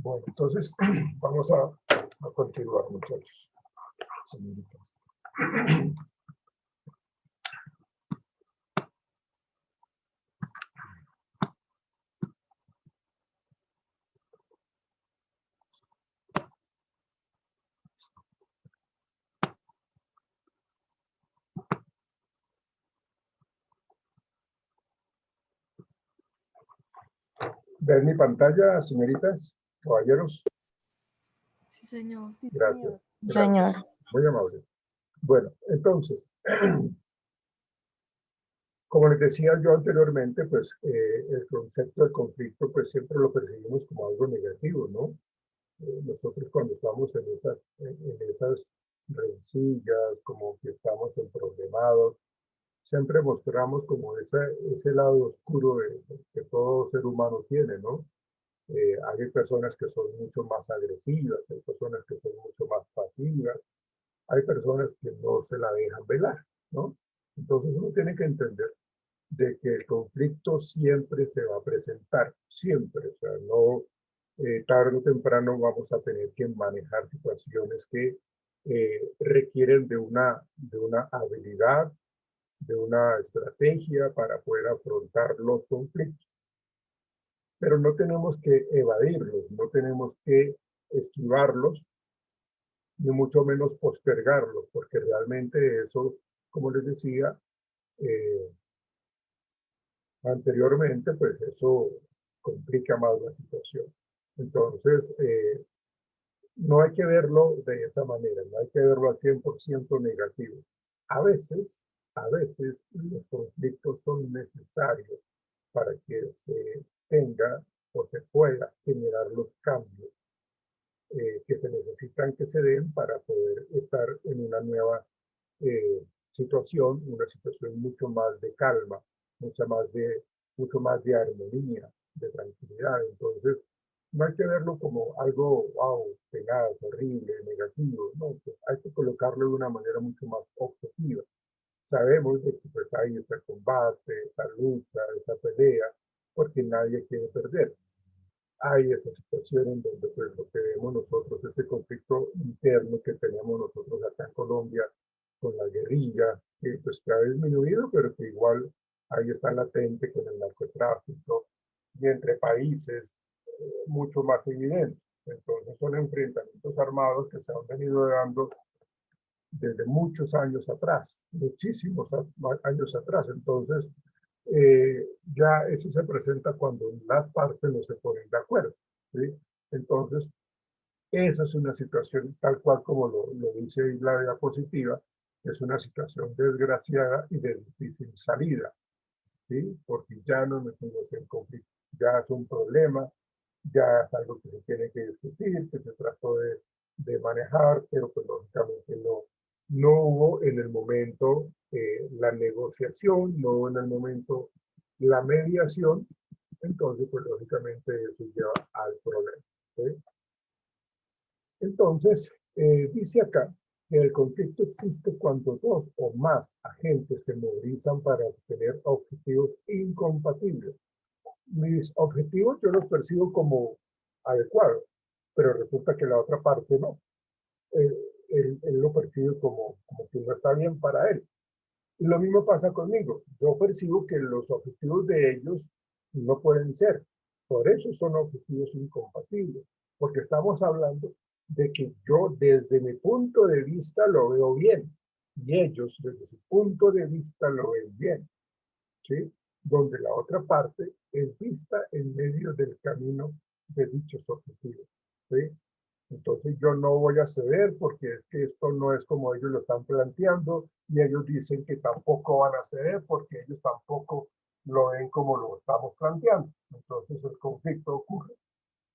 Bueno, entonces vamos a continuar, muchachos, señoritas. ¿Ven mi pantalla, señoritas, caballeros? Sí, señor. Gracias. Señor. Muy amable. Bueno, entonces, como les decía yo anteriormente, pues el concepto del conflicto, pues siempre lo percibimos como algo negativo, ¿no? Nosotros cuando estamos en esas rencillas, como que estamos en problemados, siempre mostramos como ese lado oscuro que todo ser humano tiene, ¿no? Hay personas que son mucho más agresivas, hay personas que son mucho más pasivas, hay personas que no se la dejan velar, ¿no? Entonces uno tiene que entender de que el conflicto siempre se va a presentar, siempre, o sea, no tarde o temprano vamos a tener que manejar situaciones que requieren de una habilidad, de una estrategia para poder afrontar los conflictos. Pero no tenemos que evadirlos, no tenemos que esquivarlos, ni mucho menos postergarlos, porque realmente eso, como les decía anteriormente, pues eso complica más la situación. Entonces, no hay que verlo de esa manera, no hay que verlo al 100% negativo. A veces los conflictos son necesarios para que se tenga o se pueda generar los cambios que se necesitan que se den para poder estar en una nueva situación, una situación mucho más de calma, mucho más de armonía, de tranquilidad. Entonces, no hay que verlo como algo, wow, tenaz, horrible, negativo, no, pues hay que colocarlo de una manera mucho más objetiva. Sabemos de que pues hay ese combate, esa lucha, esa pelea, porque nadie quiere perder. Hay esa situación en donde pues lo que vemos nosotros, ese conflicto interno que tenemos nosotros acá en Colombia con la guerrilla, que pues que ha disminuido, pero que igual ahí está latente con el narcotráfico y entre países mucho más evidente. Entonces son enfrentamientos armados que se han venido dando desde muchos años atrás, muchísimos años atrás. Entonces, ya eso se presenta cuando las partes no se ponen de acuerdo, ¿sí? Entonces, esa es una situación tal cual como lo dice ahí la diapositiva, es una situación desgraciada y de difícil salida, ¿sí? Porque ya no metimos en conflicto, ya es un problema, ya es algo que se tiene que discutir, que se trató de manejar, pero pues lógicamente no hubo en el momento la negociación, no hubo en el momento la mediación, entonces pues lógicamente eso lleva al problema, ¿sí? Entonces, dice acá que el conflicto existe cuando dos o más agentes se movilizan para obtener objetivos incompatibles. Mis objetivos yo los percibo como adecuados, pero resulta que la otra parte no. Él lo percibe como que no está bien para él. Y lo mismo pasa conmigo. Yo percibo que los objetivos de ellos no pueden ser. Por eso son objetivos incompatibles, porque estamos hablando de que yo desde mi punto de vista lo veo bien y ellos desde su punto de vista lo ven bien, ¿sí? Donde la otra parte es vista en medio del camino de dichos objetivos, ¿sí? Entonces yo no voy a ceder porque es que esto no es como ellos lo están planteando y ellos dicen que tampoco van a ceder porque ellos tampoco lo ven como lo estamos planteando. Entonces el conflicto ocurre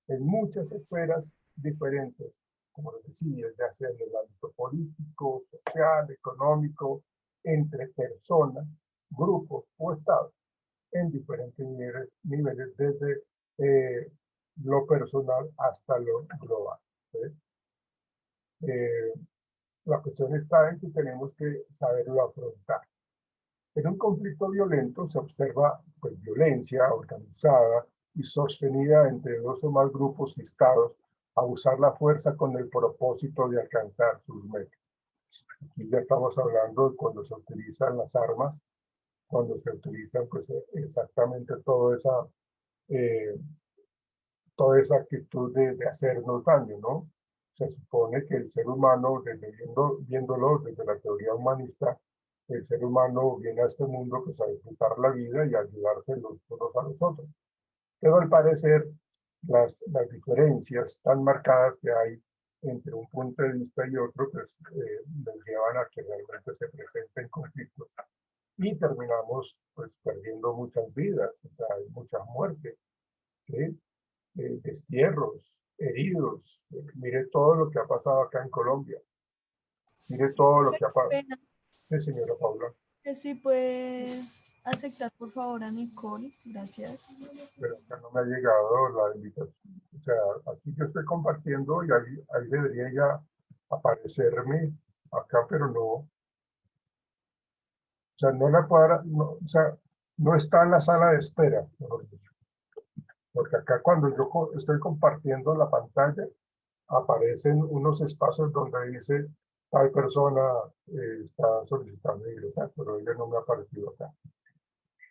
en muchas esferas diferentes, como les decía, ya sea en el ámbito político, social, económico, entre personas, grupos o estados, en diferentes niveles desde lo personal hasta lo global, ¿sí? La cuestión está en que tenemos que saberlo afrontar. En un conflicto violento se observa pues, violencia organizada, y sostenida entre dos o más grupos y estados a usar la fuerza con el propósito de alcanzar sus metas. Aquí ya estamos hablando de cuando se utilizan las armas, cuando se utilizan pues exactamente eh, toda esa actitud de hacernos daño, ¿no? Se supone que el ser humano, viéndolo desde la teoría humanista, el ser humano viene a este mundo pues a disfrutar la vida y a ayudarse los unos a los otros. Pero al parecer las diferencias tan marcadas que hay entre un punto de vista y otro, pues nos llevan a que realmente se presenten conflictos y terminamos pues perdiendo muchas vidas, o sea, hay mucha muerte, ¿sí? Destierros, heridos. Mire todo lo que ha pasado acá en Colombia. Mire todo lo que ha pasado. Pena. Sí, señora Paula, Sí, puedes aceptar por favor a Nicole. Gracias. pero acá no me ha llegado la invitación. O sea, aquí yo estoy compartiendo y ahí debería ya aparecerme acá, pero no. O sea, no la puedo, no, o sea, no está en la sala de espera, mejor dicho. Porque acá cuando yo estoy compartiendo la pantalla, aparecen unos espacios donde dice tal persona está solicitando ingresar, pero ella no me ha aparecido acá.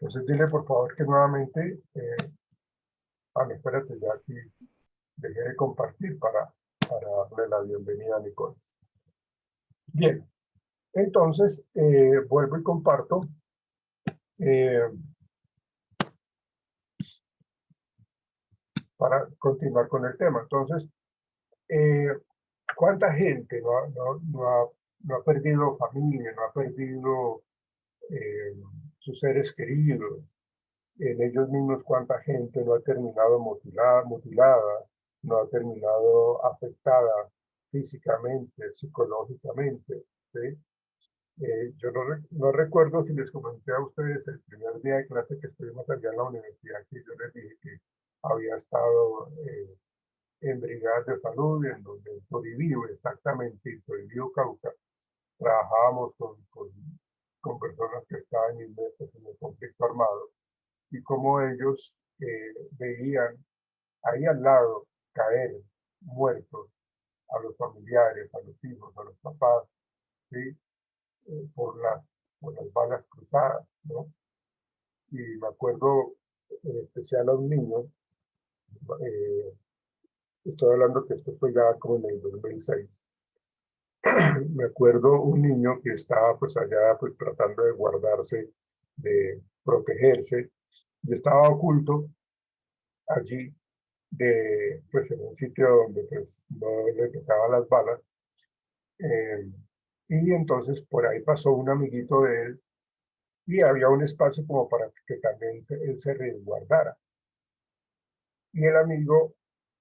Entonces dile por favor que nuevamente, no, espérate, ya aquí dejé de compartir para darle la bienvenida a Nicole. Bien, entonces vuelvo y comparto. Para continuar con el tema. Entonces, ¿cuánta gente no ha perdido familia, no ha perdido sus seres queridos? En ellos mismos, ¿cuánta gente no ha terminado mutilada, no ha terminado afectada físicamente, psicológicamente? ¿Sí? Yo no recuerdo si les comenté a ustedes el primer día de clase que estuvimos allá en la universidad, que yo les dije que había estado en brigadas de salud, en donde en Toribío, exactamente, en Toribío, Cauca, trabajábamos con personas que estaban inmersas en el conflicto armado y cómo ellos veían ahí al lado caer muertos a los familiares, a los hijos, a los papás, ¿sí? Por las balas cruzadas, ¿no? Y me acuerdo en especial a un niño, eh, estoy hablando que esto fue ya como en el 2006, me acuerdo un niño que estaba pues allá pues tratando de guardarse, de protegerse, y estaba oculto allí pues en un sitio donde pues no le tocaban las balas, eh, y entonces por ahí pasó un amiguito de él y había un espacio como para que también él se resguardara. Y el amigo,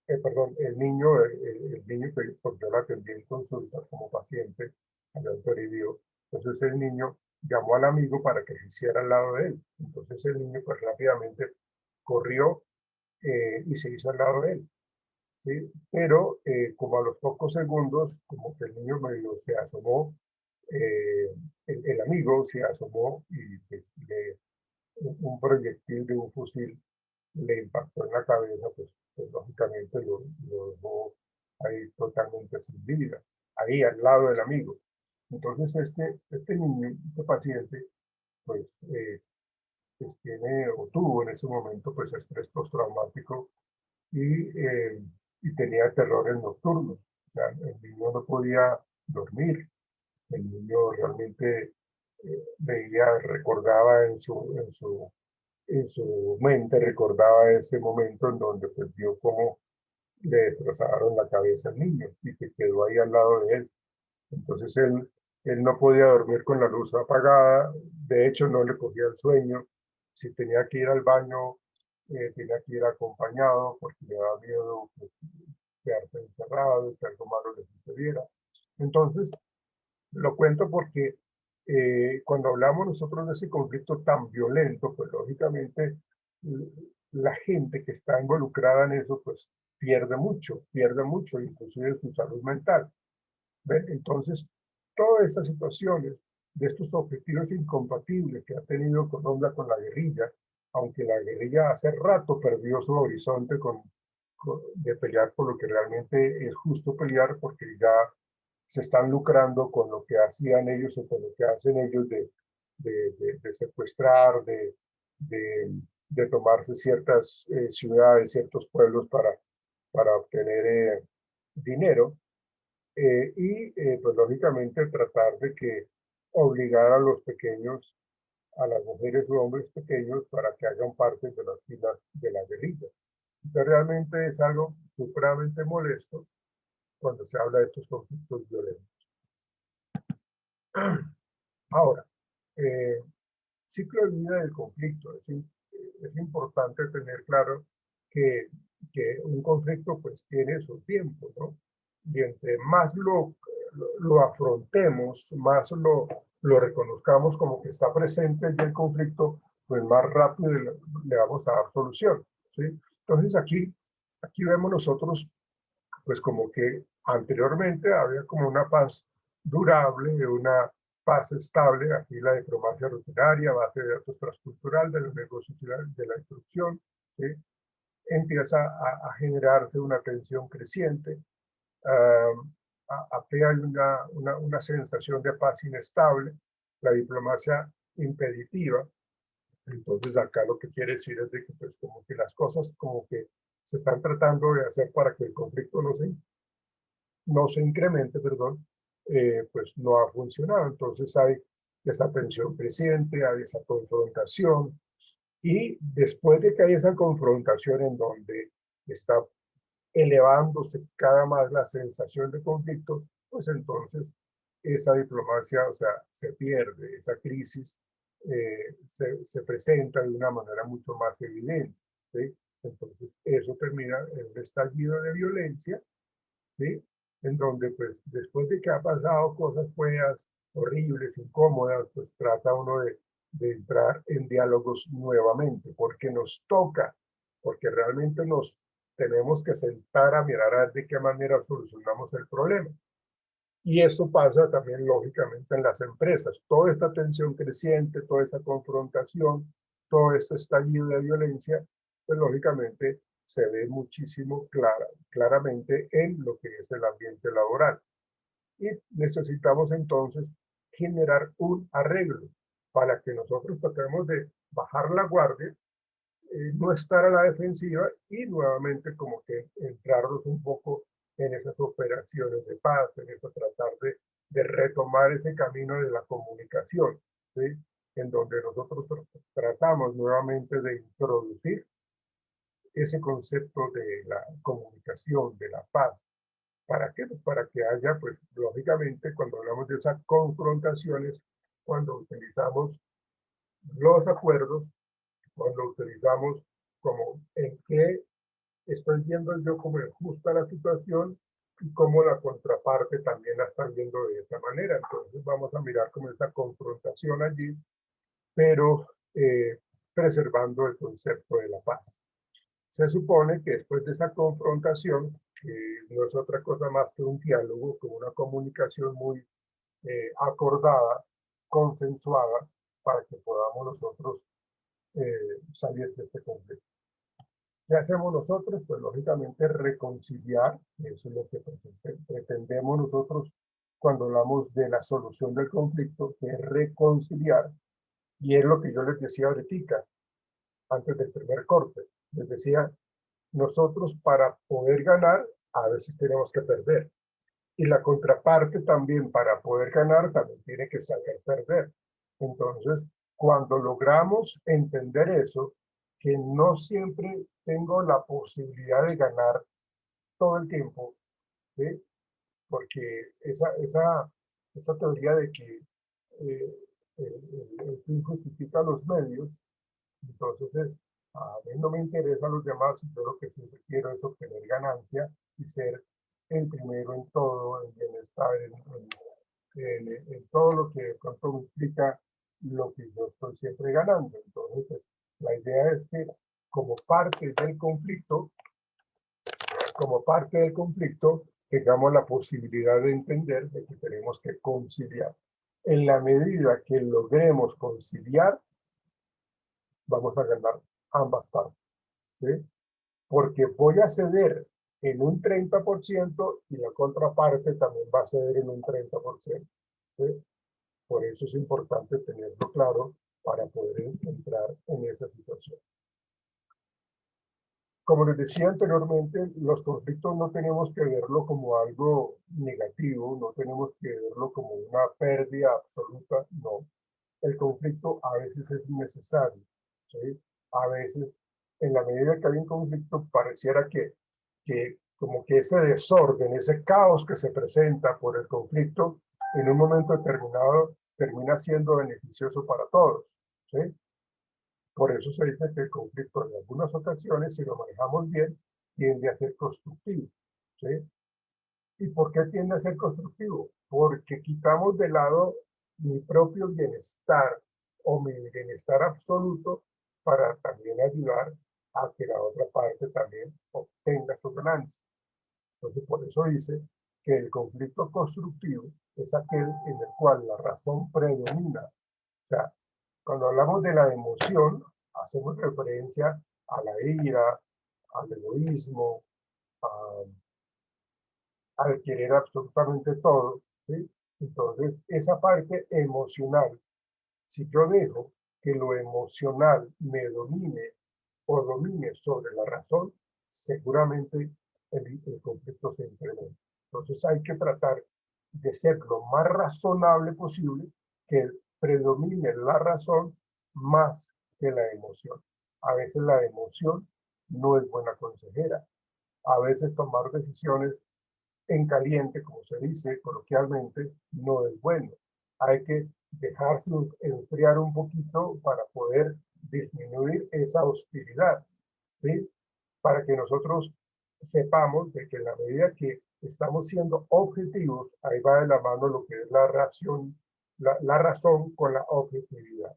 perdón, el niño que pues, yo lo atendí en consulta como paciente, allá en Toribio, entonces el niño llamó al amigo para que se hiciera al lado de él. Entonces el niño pues rápidamente corrió y se hizo al lado de él. ¿Sí? Pero como a los pocos segundos, como que el niño medio se asomó, eh, el amigo se asomó y pues, un proyectil de un fusil le impactó en la cabeza, pues lógicamente lo dejó ahí totalmente sin vida, ahí al lado del amigo. Entonces este niño, este paciente, pues, pues tiene o tuvo en ese momento pues estrés postraumático y tenía terrores nocturnos. O sea, el niño no podía dormir, el niño realmente veía, recordaba en su mente, recordaba ese momento en donde pues, vio cómo le destrozaron la cabeza al niño y que quedó ahí al lado de él. Entonces él no podía dormir con la luz apagada, de hecho no le cogía el sueño, si tenía que ir al baño, tenía que ir acompañado porque le daba miedo pues, quedarse encerrado, que algo malo le sucediera. Entonces, lo cuento porque cuando hablamos nosotros de ese conflicto tan violento, pues lógicamente la gente que está involucrada en eso, pues pierde mucho, inclusive su salud mental. ¿Ven? Entonces, todas estas situaciones de estos objetivos incompatibles que ha tenido Colombia con la guerrilla, aunque la guerrilla hace rato perdió su horizonte de pelear por lo que realmente es justo pelear, porque ya se están lucrando con lo que hacían ellos o con lo que hacen ellos de secuestrar, de tomarse ciertas ciudades, ciertos pueblos para obtener dinero. Pues lógicamente tratar de que obligar a los pequeños, a las mujeres o hombres pequeños para que hagan parte de las filas de la guerrilla. Entonces realmente es algo supremamente molesto cuando se habla de estos conflictos violentos. Ahora, ciclo de vida del conflicto. Es importante tener claro que, que un conflicto pues tiene su tiempo, ¿no? Y entre más lo afrontemos, más lo reconozcamos como que está presente ya el conflicto, pues más rápido le vamos a dar solución, ¿sí? Entonces aquí vemos nosotros pues como que anteriormente había como una paz durable, una paz estable, aquí la diplomacia rutinaria, base de datos transcultural, de los negocios y de la instrucción, ¿sí? Empieza a generarse una tensión creciente, hay una sensación de paz inestable, la diplomacia impeditiva. Entonces acá lo que quiere decir es de que pues como que las cosas como que se están tratando de hacer para que el conflicto no se incremente, perdón, pues no ha funcionado. Entonces hay esa tensión creciente, hay esa confrontación, y después de que hay esa confrontación en donde está elevándose cada más la sensación de conflicto, pues entonces esa diplomacia, o sea, se pierde, esa crisis se presenta de una manera mucho más evidente, ¿sí? Entonces eso termina en un estallido de violencia, ¿sí? En donde pues después de que ha pasado cosas feas, horribles, incómodas, pues trata uno de entrar en diálogos nuevamente, porque nos toca, porque realmente nos tenemos que sentar a mirar a ver de qué manera solucionamos el problema. Y eso pasa también lógicamente en las empresas. Toda esta tensión creciente, toda esta confrontación, todo este estallido de violencia, pues lógicamente se ve muchísimo claramente en lo que es el ambiente laboral. Y necesitamos entonces generar un arreglo para que nosotros tratemos de bajar la guardia, no estar a la defensiva y nuevamente como que entrarnos un poco en esas operaciones de paz, en eso tratar de retomar ese camino de la comunicación, ¿sí? En donde nosotros tratamos nuevamente de introducir ese concepto de la comunicación, de la paz. ¿Para qué? Para que haya, pues, lógicamente, cuando hablamos de esas confrontaciones, cuando utilizamos los acuerdos, cuando utilizamos como en qué estoy viendo yo como injusta la situación y cómo la contraparte también la está viendo de esa manera. Entonces vamos a mirar como esa confrontación allí, pero preservando el concepto de la paz. Se supone que después de esa confrontación, que no es otra cosa más que un diálogo, como una comunicación muy acordada, consensuada, para que podamos nosotros salir de este conflicto. ¿Qué hacemos nosotros? Pues lógicamente reconciliar, eso es lo que pretendemos nosotros cuando hablamos de la solución del conflicto, que es reconciliar, y es lo que yo les decía ahorita, antes del primer corte. Les decía, nosotros para poder ganar, a veces tenemos que perder. Y la contraparte también, para poder ganar, también tiene que saber perder. Entonces, cuando logramos entender eso, que no siempre tengo la posibilidad de ganar todo el tiempo, ¿sí? Porque esa teoría de que el fin justifica los medios, entonces a mí no me interesan los demás, yo lo que siempre quiero es obtener ganancia y ser el primero en todo, en bienestar, en todo lo que de pronto me implica lo que yo estoy siempre ganando. Entonces, pues, la idea es que como parte del conflicto, tengamos la posibilidad de entender de que tenemos que conciliar. En la medida que logremos conciliar, vamos a ganar ambas partes, ¿sí? Porque voy a ceder en un 30% y la contraparte también va a ceder en un 30%, ¿sí? Por eso es importante tenerlo claro para poder entrar en esa situación. Como les decía anteriormente, los conflictos no tenemos que verlo como algo negativo, no tenemos que verlo como una pérdida absoluta, no. El conflicto a veces es necesario, ¿sí? A veces, en la medida que hay un conflicto, pareciera que como que ese desorden, ese caos que se presenta por el conflicto, en un momento determinado termina siendo beneficioso para todos, ¿sí? Por eso se dice que el conflicto en algunas ocasiones, si lo manejamos bien, tiende a ser constructivo, ¿sí? ¿Y por qué tiende a ser constructivo? Porque quitamos de lado mi propio bienestar o mi bienestar absoluto para también ayudar a que la otra parte también obtenga su ganancia. Entonces, por eso dice que el conflicto constructivo es aquel en el cual la razón predomina. O sea, cuando hablamos de la emoción, hacemos referencia a la ira, al egoísmo, a, al querer absolutamente todo, ¿sí? Entonces, esa parte emocional, si yo dejo que lo emocional me domine o domine sobre la razón, seguramente el conflicto se incrementa. Entonces hay que tratar de ser lo más razonable posible, que predomine la razón más que la emoción. A veces la emoción no es buena consejera. A veces tomar decisiones en caliente, como se dice coloquialmente, no es bueno. Hay que dejarse enfriar un poquito para poder disminuir esa hostilidad, ¿sí? Para que nosotros sepamos de que en la medida que estamos siendo objetivos, ahí va de la mano lo que es la razón con la objetividad,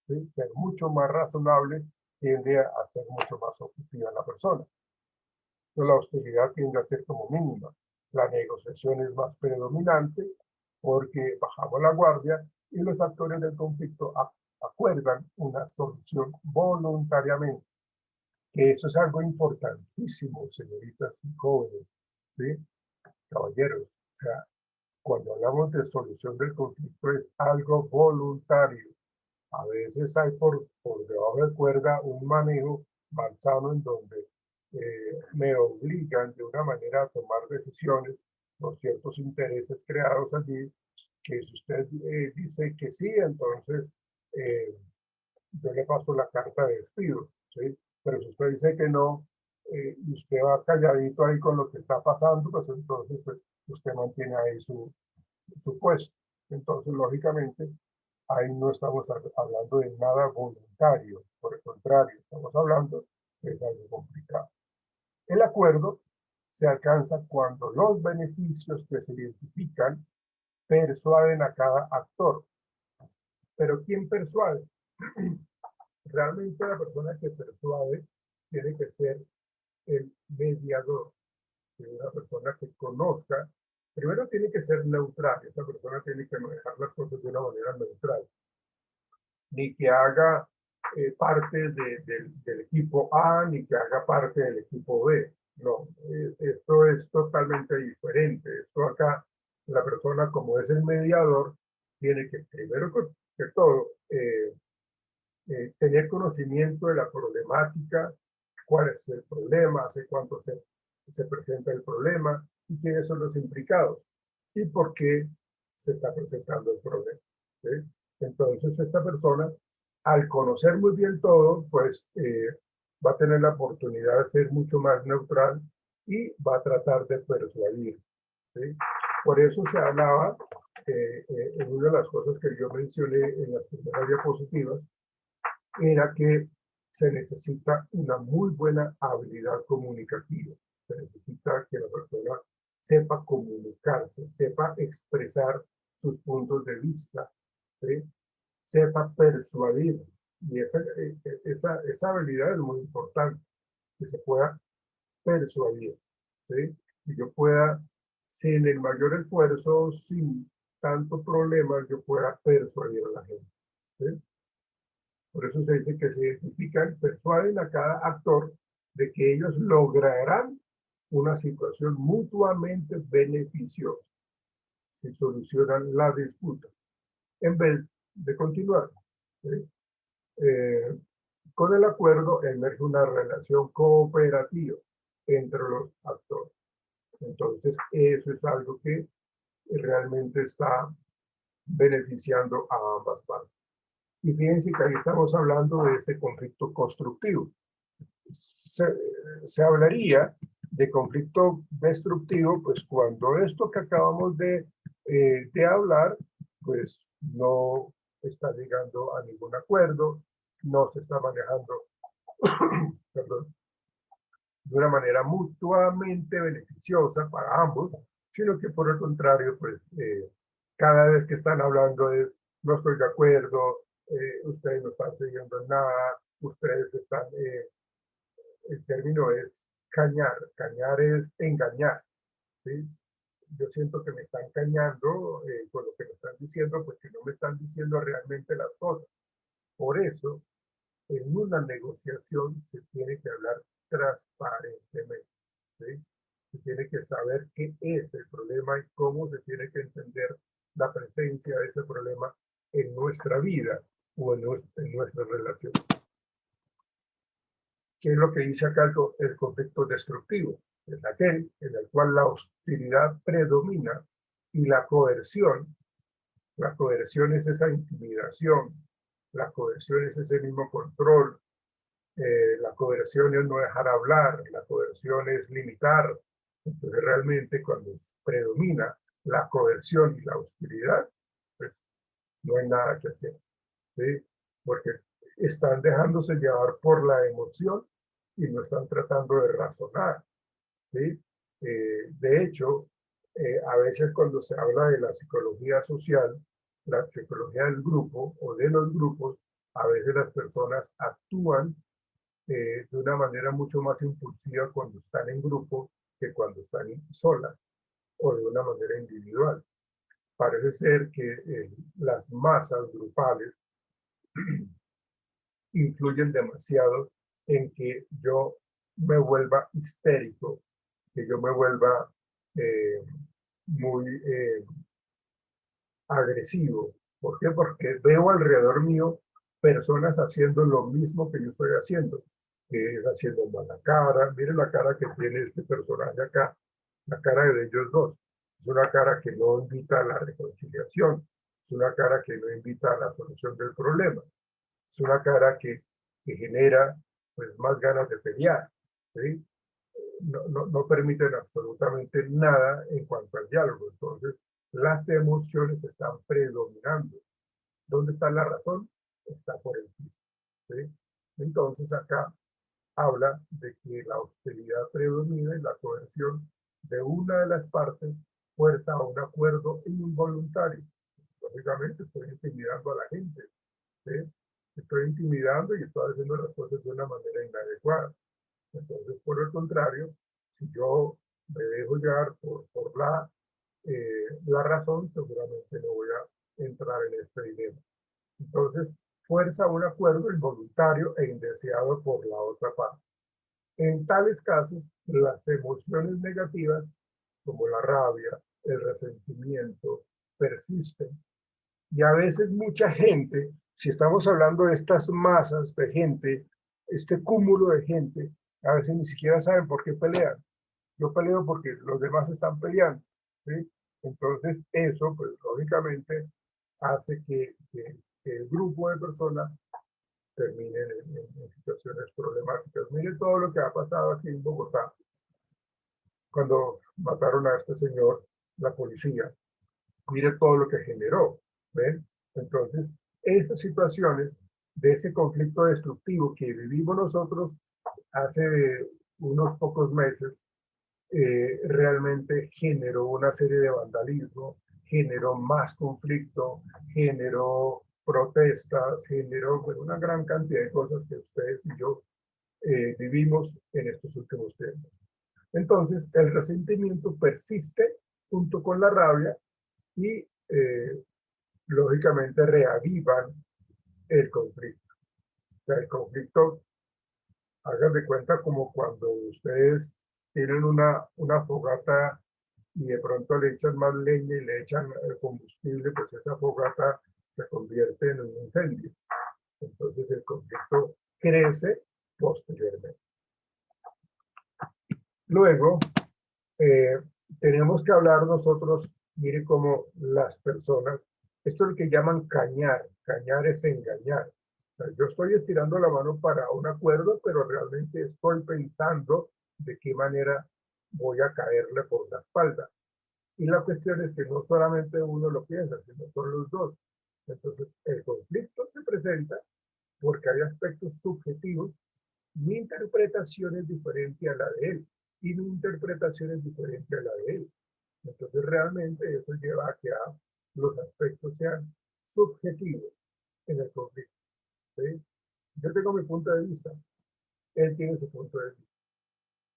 ¿sí? Ser mucho más razonable tiende a ser mucho más objetiva la persona. Entonces, la hostilidad tiende a ser como mínima. La negociación es más predominante porque bajamos la guardia y los actores del conflicto acuerdan una solución voluntariamente. Que eso es algo importantísimo, señoritas y jóvenes, ¿sí? Caballeros. O sea, cuando hablamos de solución del conflicto es algo voluntario. A veces hay por debajo de cuerda un manejo malsano en donde me obligan de una manera a tomar decisiones por ciertos intereses creados allí, que si usted dice que sí, entonces eh, yo le paso la carta de despido, ¿sí? Pero si usted dice que no, y usted va calladito ahí con lo que está pasando, pues entonces pues, usted mantiene ahí su puesto. Entonces, lógicamente, ahí no estamos hablando de nada voluntario, por el contrario, estamos hablando de algo complicado. El acuerdo se alcanza cuando los beneficios que se identifican persuaden a cada actor. Pero ¿quién persuade? Realmente la persona que persuade tiene que ser el mediador, una persona que conozca. Primero tiene que ser neutral, esa persona tiene que manejar las cosas de una manera neutral, ni que haga parte del equipo A, ni que haga parte del equipo B. No, esto es totalmente diferente. Esto acá, la persona como es el mediador, tiene que, primero que todo, tener conocimiento de la problemática, cuál es el problema, hace cuánto se presenta el problema y quiénes son los implicados y por qué se está presentando el problema, ¿sí? Entonces, esta persona, al conocer muy bien todo, pues va a tener la oportunidad de ser mucho más neutral y va a tratar de persuadir, ¿sí? Por eso se hablaba, en una de las cosas que yo mencioné en las primeras diapositivas, era que se necesita una muy buena habilidad comunicativa. Se necesita que la persona sepa comunicarse, sepa expresar sus puntos de vista, ¿sí? Sepa persuadir. Y esa habilidad es muy importante, que se pueda persuadir, ¿sí? Que yo pueda, sin el mayor esfuerzo, sin tanto problema, yo pueda persuadir a la gente, ¿sí? Por eso se dice que se identifican, persuaden a cada actor de que ellos lograrán una situación mutuamente beneficiosa si solucionan la disputa, en vez de continuar. ¿Sí? Con el acuerdo emerge una relación cooperativa entre los actores. Entonces, eso es algo que realmente está beneficiando a ambas partes. Y fíjense que ahí estamos hablando de ese conflicto constructivo. Se hablaría de conflicto destructivo, pues cuando esto que acabamos de hablar, pues no está llegando a ningún acuerdo, no se está manejando, perdón, de una manera mutuamente beneficiosa para ambos, sino que por el contrario, pues cada vez que están hablando es, no estoy de acuerdo, ustedes no están siguiendo nada, ustedes están, el término es cañar, cañar es engañar, ¿sí? Yo siento que me están cañando con lo que me están diciendo, pues que no me están diciendo realmente las cosas. Por eso, en una negociación se tiene que hablar transparentemente, ¿sí? Se tiene que saber qué es el problema y cómo se tiene que entender la presencia de ese problema en nuestra vida o en nuestra relación. ¿Qué es lo que dice acá el conflicto destructivo? Es aquel en el cual la hostilidad predomina y la coerción es esa intimidación, la coerción es ese mismo control, la coerción es no dejar hablar, la coerción es limitar. Entonces realmente cuando predomina la coerción y la hostilidad, pues no hay nada que hacer, ¿sí? Porque están dejándose llevar por la emoción y no están tratando de razonar, ¿sí? De hecho, a veces cuando se habla de la psicología social, la psicología del grupo o de los grupos, a veces las personas actúan de una manera mucho más impulsiva cuando están en grupo que cuando están solas o de una manera individual. Parece ser que las masas grupales influyen demasiado en que yo me vuelva histérico, que yo me vuelva muy agresivo. ¿Por qué? Porque veo alrededor mío personas haciendo lo mismo que yo estoy haciendo, que es haciendo mala cara. Miren la cara que tiene este personaje acá, la cara de ellos dos. Es una cara que no invita a la reconciliación, es una cara que no invita a la solución del problema, es una cara que genera pues más ganas de pelear, ¿sí? No permiten absolutamente nada en cuanto al diálogo. Entonces, las emociones están predominando. ¿Dónde está la razón? Está por encima, ¿sí? Entonces, acá habla de que la hostilidad predomina y la coerción de una de las partes fuerza a un acuerdo involuntario. Lógicamente, estoy intimidando a la gente, ¿sí? Estoy intimidando y estoy haciendo las cosas de una manera inadecuada. Entonces, por el contrario, si yo me dejo llevar por la razón, seguramente no voy a entrar en este dilema. Entonces, fuerza un acuerdo involuntario e indeseado por la otra parte. En tales casos, las emociones negativas, como la rabia, el resentimiento, persisten. Y a veces mucha gente, si estamos hablando de estas masas de gente, este cúmulo de gente, a veces ni siquiera saben por qué pelean. Yo peleo porque los demás están peleando, ¿sí? Entonces eso, pues lógicamente, hace que el grupo de personas termine en situaciones problemáticas. Mire todo lo que ha pasado aquí en Bogotá, cuando mataron a este señor, la policía. Mire todo lo que generó, ¿ven? Entonces, esas situaciones de ese conflicto destructivo que vivimos nosotros hace unos pocos meses, realmente generó una serie de vandalismo, generó más conflicto, generó protestas, generó bueno, una gran cantidad de cosas que ustedes y yo vivimos en estos últimos tiempos. Entonces, el resentimiento persiste junto con la rabia y lógicamente reavivan el conflicto. sea, el conflicto, hagan de cuenta como cuando ustedes tienen una fogata y de pronto le echan más leña y le echan combustible, pues esa fogata se convierte en un incendio. Entonces el conflicto crece posteriormente. Luego, tenemos que hablar nosotros, mire cómo las personas, esto es lo que llaman cañar. Cañar es engañar. O sea, yo estoy estirando la mano para un acuerdo, pero realmente estoy pensando de qué manera voy a caerle por la espalda. Y la cuestión es que no solamente uno lo piensa, sino son los dos. Entonces, el conflicto se presenta porque hay aspectos subjetivos. Mi interpretación es diferente a la de él y mi interpretación es diferente a la de él. Entonces, realmente eso lleva a que los aspectos sean subjetivos en el conflicto. ¿Sí? Yo tengo mi punto de vista, él tiene su punto de vista.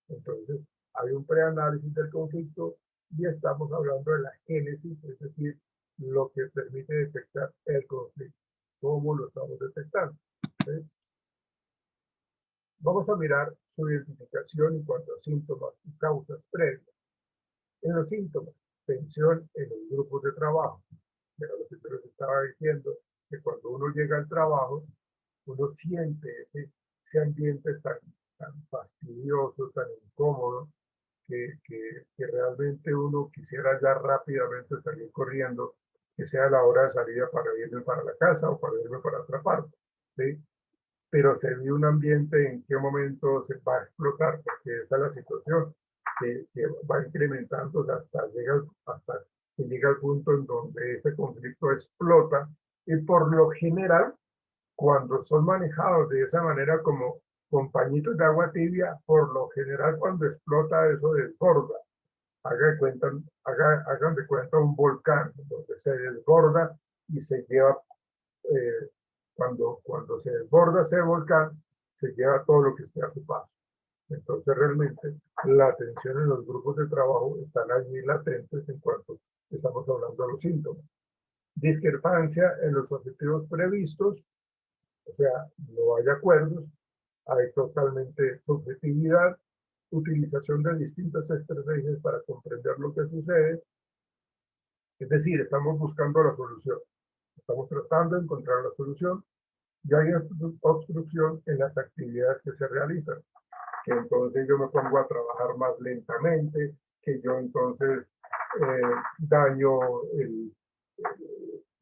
Entonces, hay un preanálisis del conflicto y estamos hablando de la génesis, es decir, lo que permite detectar el conflicto. ¿Cómo lo estamos detectando? ¿Sí? Vamos a mirar su identificación en cuanto a síntomas y causas previas. En los síntomas, tensión en los grupos de trabajo. Pero lo que yo les estaba diciendo, que cuando uno llega al trabajo, uno siente ese ambiente tan fastidioso, tan incómodo, que realmente uno quisiera ya rápidamente salir corriendo, que sea la hora de salida para irme para la casa o para irme para otra parte. ¿Sí? Pero se vive un ambiente en qué momento se va a explotar, porque esa es la situación, que va incrementando hasta que llega al punto en donde ese conflicto explota, y por lo general, cuando son manejados de esa manera como con pañitos de agua tibia, por lo general cuando explota eso desborda. Hagan de cuenta un volcán donde se desborda y se lleva, cuando se desborda ese volcán, se lleva todo lo que esté a su paso. Entonces realmente la tensión en los grupos de trabajo están allí latentes en cuanto estamos hablando de los síntomas. Discrepancia en los objetivos previstos, o sea, no hay acuerdos, hay totalmente subjetividad, utilización de distintas estrategias para comprender lo que sucede, es decir, estamos buscando la solución, estamos tratando de encontrar la solución, y hay obstrucción en las actividades que se realizan, que entonces yo me pongo a trabajar más lentamente, que yo entonces daño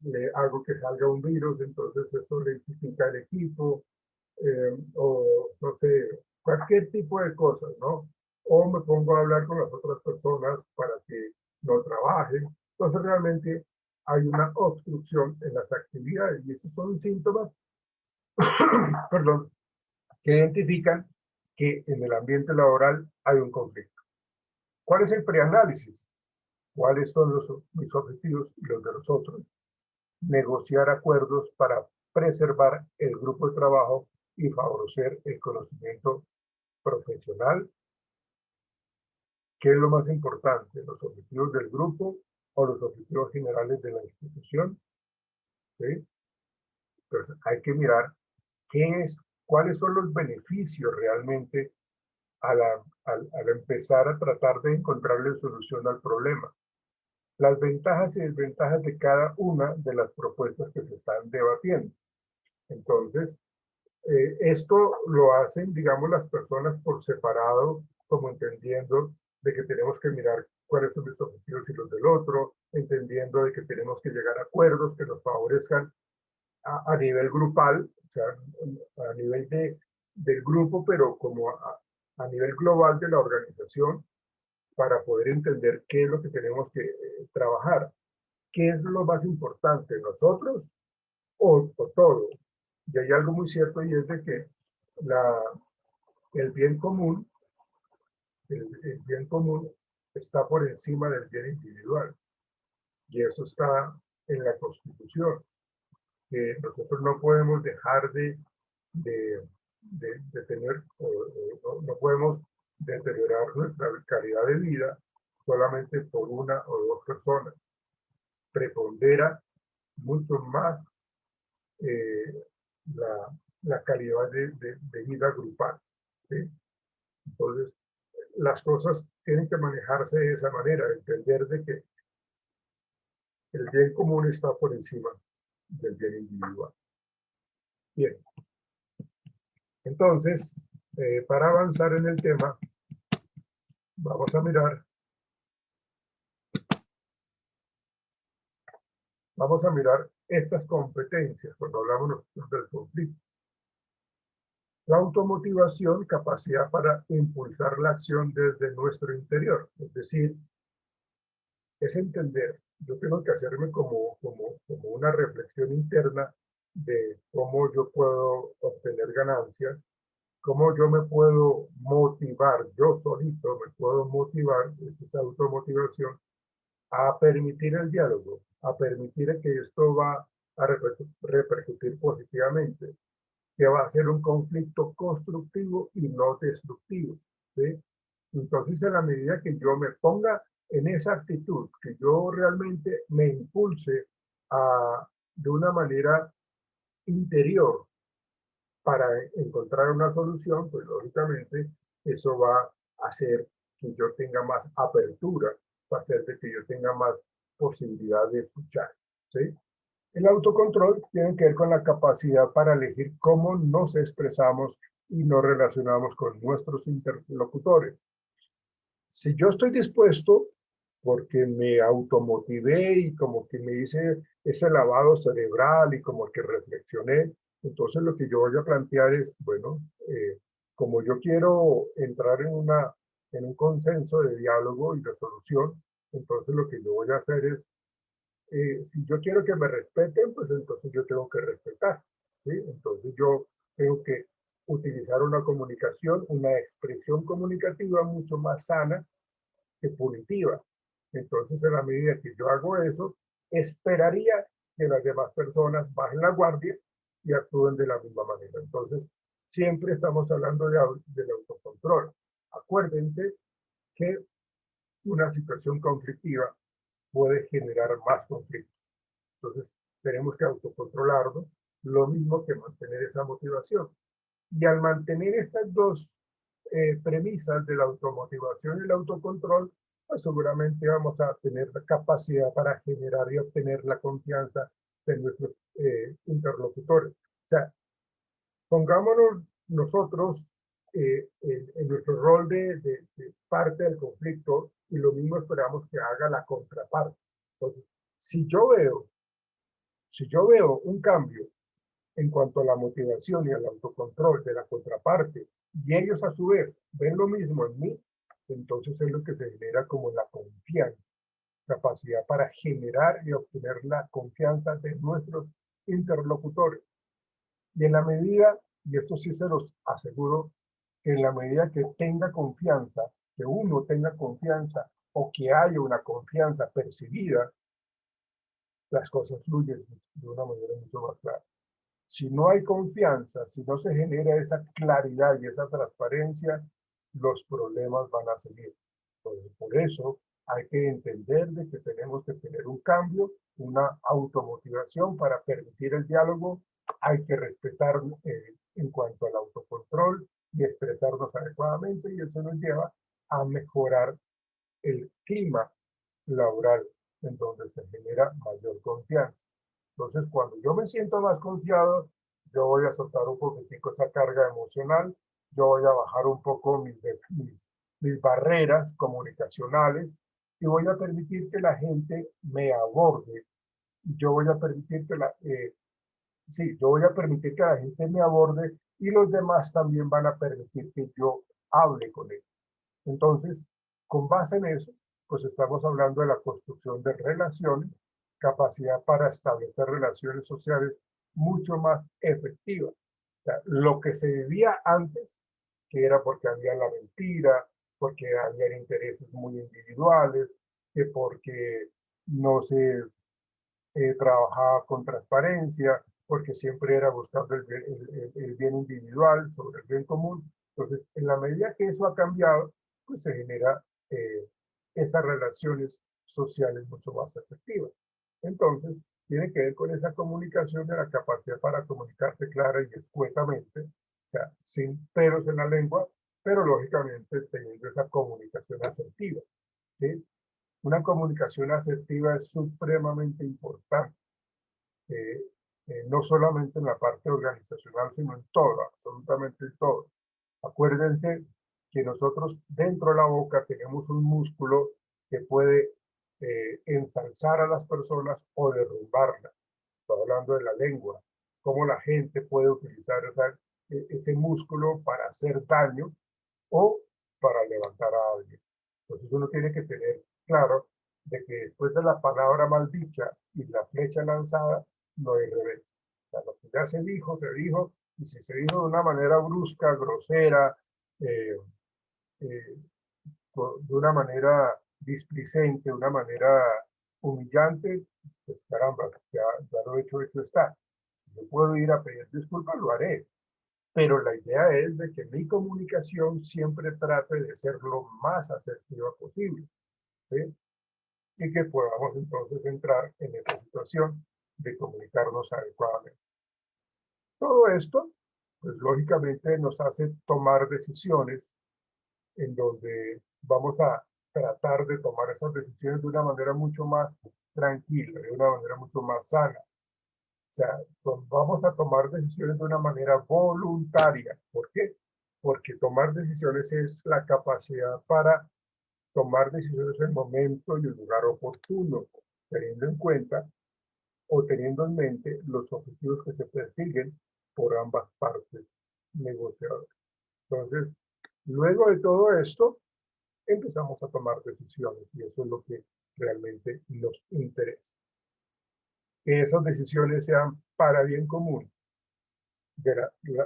le hago que salga un virus, entonces eso lentifica el equipo, o no sé, cualquier tipo de cosas, ¿no? O me pongo a hablar con las otras personas para que no trabajen. Entonces realmente hay una obstrucción en las actividades y esos son síntomas, perdón, que identifican que en el ambiente laboral hay un conflicto. ¿Cuál es el preanálisis? ¿Cuáles son mis objetivos y los de los otros? Negociar acuerdos para preservar el grupo de trabajo y favorecer el conocimiento profesional. ¿Qué es lo más importante? ¿Los objetivos del grupo o los objetivos generales de la institución? ¿Sí? Entonces hay que mirar cuáles son los beneficios realmente al empezar a tratar de encontrarle solución al problema. Las ventajas y desventajas de cada una de las propuestas que se están debatiendo. Entonces, esto lo hacen, digamos, las personas por separado, como entendiendo de que tenemos que mirar cuáles son los objetivos y los del otro, entendiendo de que tenemos que llegar a acuerdos que nos favorezcan a nivel grupal, o sea, a nivel del grupo, pero como a nivel global de la organización, para poder entender qué es lo que tenemos que trabajar, qué es lo más importante, nosotros o todo. Y hay algo muy cierto y es de que el bien común, el bien común está por encima del bien individual. Y eso está en la Constitución. Que nosotros no podemos dejar de tener, no podemos deteriorar nuestra calidad de vida solamente por una o dos personas. Prepondera mucho más eh, la calidad de vida grupal, ¿sí? Entonces, las cosas tienen que manejarse de esa manera, entender de que el bien común está por encima del bien individual. Bien, entonces, para avanzar en el tema, vamos a mirar estas competencias cuando hablamos nosotros del conflicto. La automotivación, capacidad para impulsar la acción desde nuestro interior, es decir, es entender, yo tengo que hacerme como una reflexión interna de cómo yo puedo obtener ganancias, cómo yo me puedo motivar, yo solito me puedo motivar, es esa automotivación, a permitir el diálogo, a permitir que esto va a repercutir positivamente, que va a ser un conflicto constructivo y no destructivo, ¿sí? Entonces, en la medida que yo me ponga en esa actitud, que yo realmente me impulse de una manera interior para encontrar una solución, pues lógicamente eso va a hacer que yo tenga más apertura, va a hacer de que yo tenga más posibilidad de escuchar, ¿sí? El autocontrol tiene que ver con la capacidad para elegir cómo nos expresamos y nos relacionamos con nuestros interlocutores. Si yo estoy dispuesto, porque me automotivé y como que me hice ese lavado cerebral y como que reflexioné, entonces lo que yo voy a plantear es, bueno, como yo quiero entrar en un consenso de diálogo y de solución, entonces lo que yo voy a hacer es, si yo quiero que me respeten, pues entonces yo tengo que respetar, ¿sí? Entonces yo tengo que utilizar una comunicación, una expresión comunicativa mucho más sana que punitiva. Entonces, en la medida que yo hago eso, esperaría que las demás personas bajen la guardia y actúen de la misma manera. Entonces, siempre estamos hablando del autocontrol. Acuérdense que una situación conflictiva puede generar más conflictos. Entonces, tenemos que autocontrolarnos, lo mismo que mantener esa motivación. Y al mantener estas dos premisas de la automotivación y el autocontrol, pues seguramente vamos a tener la capacidad para generar y obtener la confianza de nuestros interlocutores. O sea, pongámonos nosotros en nuestro rol de parte del conflicto y lo mismo esperamos que haga la contraparte. Entonces, si yo veo un cambio en cuanto a la motivación y al autocontrol de la contraparte, y ellos a su vez ven lo mismo en mí, entonces es lo que se genera como la confianza, capacidad para generar y obtener la confianza de nuestros interlocutores. Y en la medida, y esto sí se los aseguro, que en la medida que tenga confianza, que uno tenga confianza o que haya una confianza percibida, las cosas fluyen de una manera mucho más clara. Si no hay confianza, si no se genera esa claridad y esa transparencia, los problemas van a seguir. Por eso hay que entender de que tenemos que tener un cambio, una automotivación para permitir el diálogo. Hay que respetar en cuanto al autocontrol y expresarnos adecuadamente y eso nos lleva a mejorar el clima laboral en donde se genera mayor confianza. Entonces, cuando yo me siento más confiado, yo voy a soltar un poquitico esa carga emocional, yo voy a bajar un poco mis barreras comunicacionales y voy a permitir que la gente me aborde. Yo voy a permitir yo voy a permitir que la gente me aborde y los demás también van a permitir que yo hable con ellos. Entonces, con base en eso, pues estamos hablando de la construcción de relaciones, capacidad para establecer relaciones sociales mucho más efectivas. O sea, lo que se vivía antes, que era porque había la mentira, porque había intereses muy individuales, que porque no se trabajaba con transparencia, porque siempre era buscando el bien individual sobre el bien común. Entonces, en la medida que eso ha cambiado, pues se genera esas relaciones sociales mucho más efectivas. Entonces, tiene que ver con esa comunicación de la capacidad para comunicarse clara y escuetamente, o sea, sin pelos en la lengua, pero lógicamente teniendo esa comunicación asertiva, ¿sí? Una comunicación asertiva es supremamente importante, eh, no solamente en la parte organizacional, sino en todo, absolutamente en todo. Acuérdense que nosotros dentro de la boca tenemos un músculo que puede ensalzar a las personas o derrumbarlas. Estoy hablando de la lengua, cómo la gente puede utilizar ese músculo para hacer daño o para levantar a alguien. Entonces uno tiene que tener claro de que después de la palabra maldicha y la flecha lanzada, no hay revés. O sea, lo que ya se dijo, y si se dijo de una manera brusca, grosera, eh, eh, de una manera displicente, de una manera humillante, pues caramba, ya lo hecho está. Si yo puedo ir a pedir disculpas, lo haré. Pero la idea es de que mi comunicación siempre trate de ser lo más asertiva posible, ¿sí? Y que podamos entonces entrar en esa situación de comunicarnos adecuadamente. Todo esto, pues lógicamente nos hace tomar decisiones en donde vamos a tratar de tomar esas decisiones de una manera mucho más tranquila, de una manera mucho más sana. O sea, vamos a tomar decisiones de una manera voluntaria. ¿Por qué? Porque tomar decisiones es la capacidad para tomar decisiones en el momento y el lugar oportuno, teniendo en cuenta o teniendo en mente los objetivos que se persiguen por ambas partes negociadoras. Entonces, luego de todo esto, empezamos a tomar decisiones y eso es lo que realmente nos interesa. Que esas decisiones sean para bien común de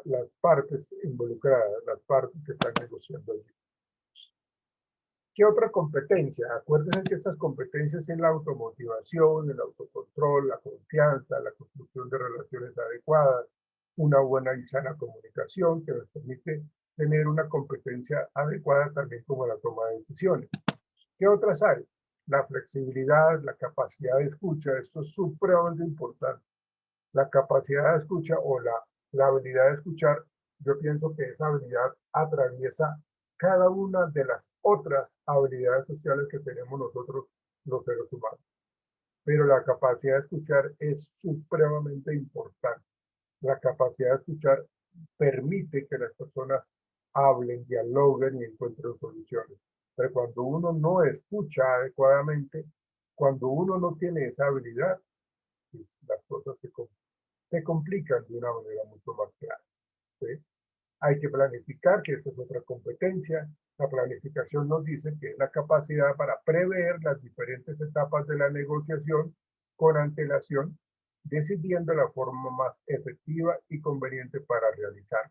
las partes involucradas, las partes que están negociando allí. ¿Qué otra competencia? Acuérdense que estas competencias en la automotivación, el autocontrol, la confianza, la construcción de relaciones adecuadas, una buena y sana comunicación que nos permite tener una competencia adecuada también como la toma de decisiones. ¿Qué otras hay? La flexibilidad, la capacidad de escucha, esto es supremamente importante. La capacidad de escucha o la habilidad de escuchar, yo pienso que esa habilidad atraviesa cada una de las otras habilidades sociales que tenemos nosotros los seres humanos. Pero la capacidad de escuchar es supremamente importante. La capacidad de escuchar permite que las personas hablen, dialoguen y encuentren soluciones. Pero cuando uno no escucha adecuadamente, cuando uno no tiene esa habilidad, pues las cosas se complican de una manera mucho más clara, ¿sí? Hay que planificar, que esta es otra competencia. La planificación nos dice que es la capacidad para prever las diferentes etapas de la negociación con antelación, decidiendo la forma más efectiva y conveniente para realizar.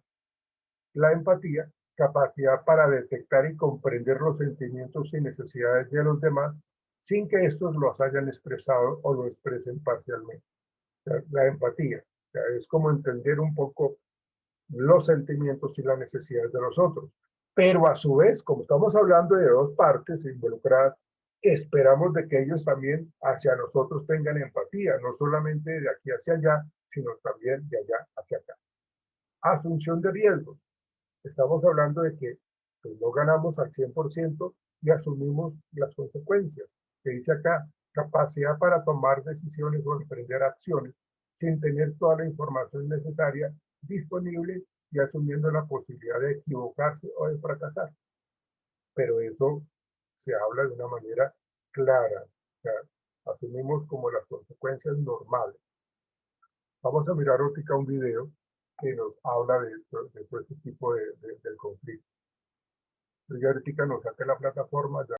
La empatía, capacidad para detectar y comprender los sentimientos y necesidades de los demás sin que estos los hayan expresado o lo expresen parcialmente. La empatía, o sea, es como entender un poco los sentimientos y las necesidades de los otros. Pero a su vez, como estamos hablando de dos partes involucradas, esperamos de que ellos también hacia nosotros tengan empatía, no solamente de aquí hacia allá, sino también de allá hacia acá. Asunción de riesgos. Estamos hablando de que pues, no ganamos al 100% y asumimos las consecuencias. Que dice acá, capacidad para tomar decisiones o emprender acciones sin tener toda la información necesaria disponible y asumiendo la posibilidad de equivocarse o de fracasar. Pero eso se habla de una manera clara. O sea, asumimos como las consecuencias normales. Vamos a mirar ahorita un video que nos habla de todo este tipo del conflicto. Yo ahorita nos saqué la plataforma, ya